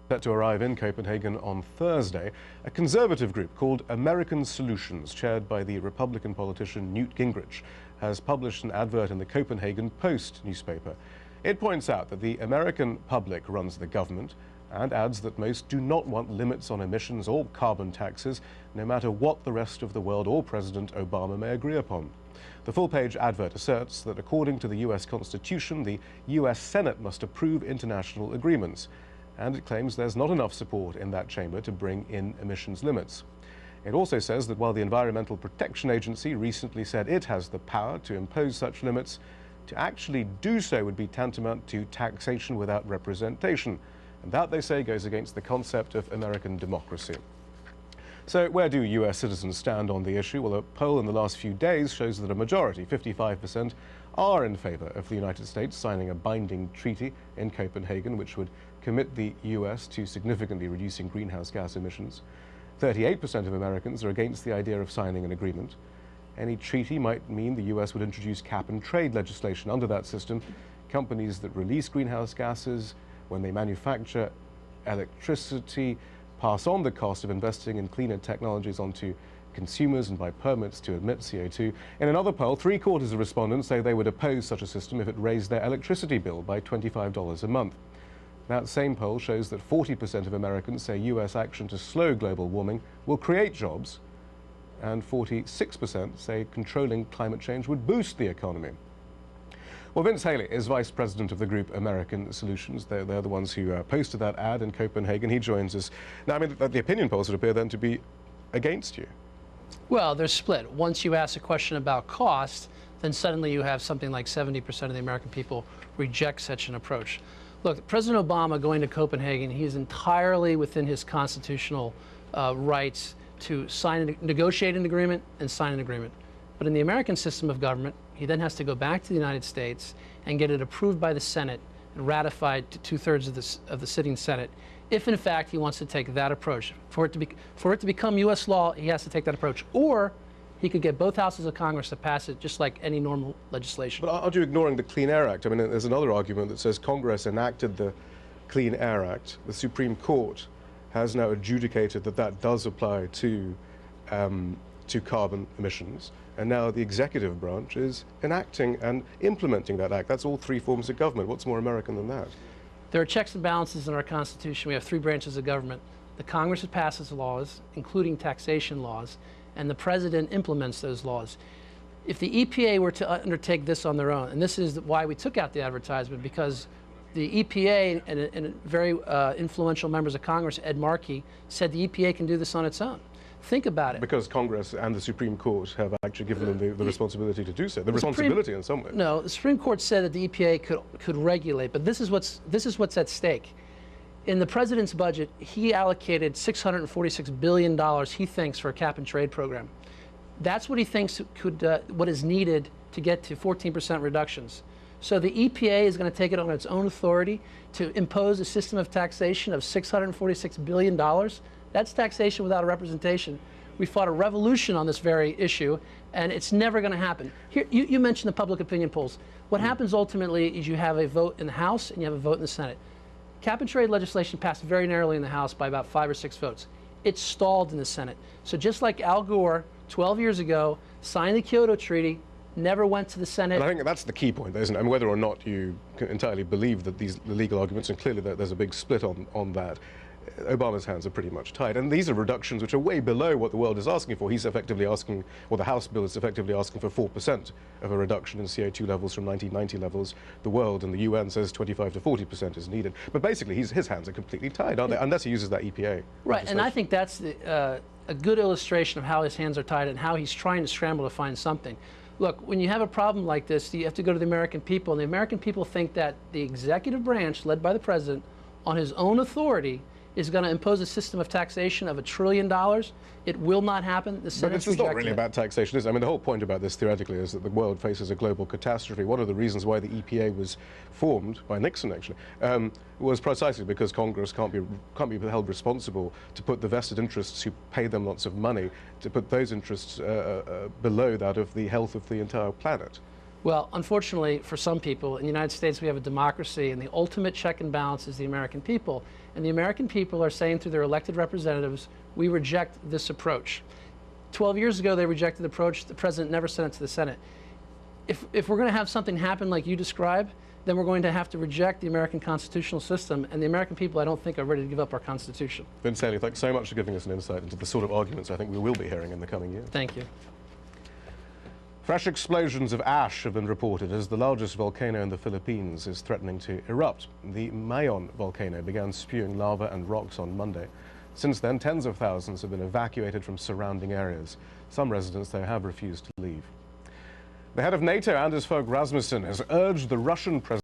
Set to arrive in Copenhagen on Thursday, a conservative group called American Solutions, chaired by the Republican politician Newt Gingrich, has published an advert in the Copenhagen Post newspaper. It points out that the American public runs the government and adds that most do not want limits on emissions or carbon taxes, no matter what the rest of the world or President Obama may agree upon. The full-page advert asserts that according to the US Constitution, the US Senate must approve international agreements, and it claims there's not enough support in that chamber to bring in emissions limits. It also says that while the Environmental Protection Agency recently said it has the power to impose such limits, to actually do so would be tantamount to taxation without representation. And that, they say, goes against the concept of American democracy. So where do US citizens stand on the issue? Well, a poll in the last few days shows that a majority, 55%, are in favor of the United States signing a binding treaty in Copenhagen, which would commit the US to significantly reducing greenhouse gas emissions. 38% of Americans are against the idea of signing an agreement. Any treaty might mean the US would introduce cap-and-trade legislation. Under that system, companies that release greenhouse gases when they manufacture electricity pass on the cost of investing in cleaner technologies onto consumers and buy permits to emit CO2. In another poll, 3/4 of respondents say they would oppose such a system if it raised their electricity bill by $25 a month. That same poll shows that 40% of Americans say US action to slow global warming will create jobs, and 46% say controlling climate change would boost the economy. Well, Vince Haley is vice president of the group American Solutions. They're the ones who posted that ad in Copenhagen. He joins us. Now, I mean, the opinion polls would appear then to be against you. Well, they're split. Once you ask a question about cost, then suddenly you have something like 70% of the American people reject such an approach. Look, President Obama going to Copenhagen, he is entirely within his constitutional rights to negotiate an agreement and sign an agreement. But in the American system of government, he then has to go back to the United States and get it approved by the Senate and ratified to 2/3 of the sitting Senate, if in fact he wants to take that approach. For it to become U.S. law, he has to take that approach. Or he could get both houses of Congress to pass it just like any normal legislation. But aren't you ignoring the Clean Air Act? I mean, there's another argument that says Congress enacted the Clean Air Act. The Supreme Court has now adjudicated that that does apply to carbon emissions. And now the executive branch is enacting and implementing that act. That's all three forms of government. What's more American than that? There are checks and balances in our Constitution. We have 3 branches of government. The Congress passes laws, including taxation laws, and the President implements those laws. If the EPA were to undertake this on their own, and this is why we took out the advertisement, because the EPA and very influential members of Congress, Ed Markey, said the EPA can do this on its own. Think about it. Because Congress and the Supreme Court have actually given them the responsibility to do so. The responsibility in some way. No, the Supreme Court said that the EPA could regulate, but this is what's at stake. In the president's budget, he allocated $646 billion, he thinks, for a cap-and-trade program. That's what he thinks what is needed to get to 14% reductions. So the EPA is going to take it on its own authority to impose a system of taxation of $646 billion. That's taxation without a representation. We fought a revolution on this very issue, and it's never going to happen. Here, you mentioned the public opinion polls. What happens ultimately is you have a vote in the House and you have a vote in the Senate. Cap-and-trade legislation passed very narrowly in the House by about 5 or 6 votes. It stalled in the Senate. So just like Al Gore, 12 years ago, signed the Kyoto Treaty, never went to the Senate. And I think that's the key point, isn't it? I mean, whether or not you can entirely believe that the legal arguments, and clearly there's a big split on that, Obama's hands are pretty much tied. And these are reductions which are way below what the world is asking for. He's effectively asking, or the House bill is effectively asking for 4% of a reduction in CO2 levels from 1990 levels. The world and the UN says 25 to 40% is needed. But basically, his hands are completely tied, aren't they? Unless he uses that EPA. Right, and I think that's a good illustration of how his hands are tied and how he's trying to scramble to find something. Look, when you have a problem like this, you have to go to the American people, and the American people think that the executive branch, led by the president, on his own authority, is going to impose a system of taxation of $1 trillion. It will not happen. The Senate's But it's not really about taxation, is it? I mean, the whole point about this, theoretically, is that the world faces a global catastrophe. One of the reasons why the EPA was formed, by Nixon actually, was precisely because Congress can't be held responsible to put the vested interests who pay them lots of money, to put those interests below that of the health of the entire planet. Well, unfortunately for some people, in the United States we have a democracy, and the ultimate check and balance is the American people. And the American people are saying through their elected representatives, we reject this approach. 12 years ago they rejected the approach, the president never sent it to the Senate. If we're going to have something happen like you describe, then we're going to have to reject the American constitutional system, and the American people, I don't think, are ready to give up our Constitution. Vince Haley, thanks so much for giving us an insight into the sort of arguments I think we will be hearing in the coming years. Thank you. Fresh explosions of ash have been reported as the largest volcano in the Philippines is threatening to erupt. The Mayon volcano began spewing lava and rocks on Monday. Since then, tens of thousands have been evacuated from surrounding areas. Some residents, though, have refused to leave. The head of NATO, Anders Fogh Rasmussen, has urged the Russian president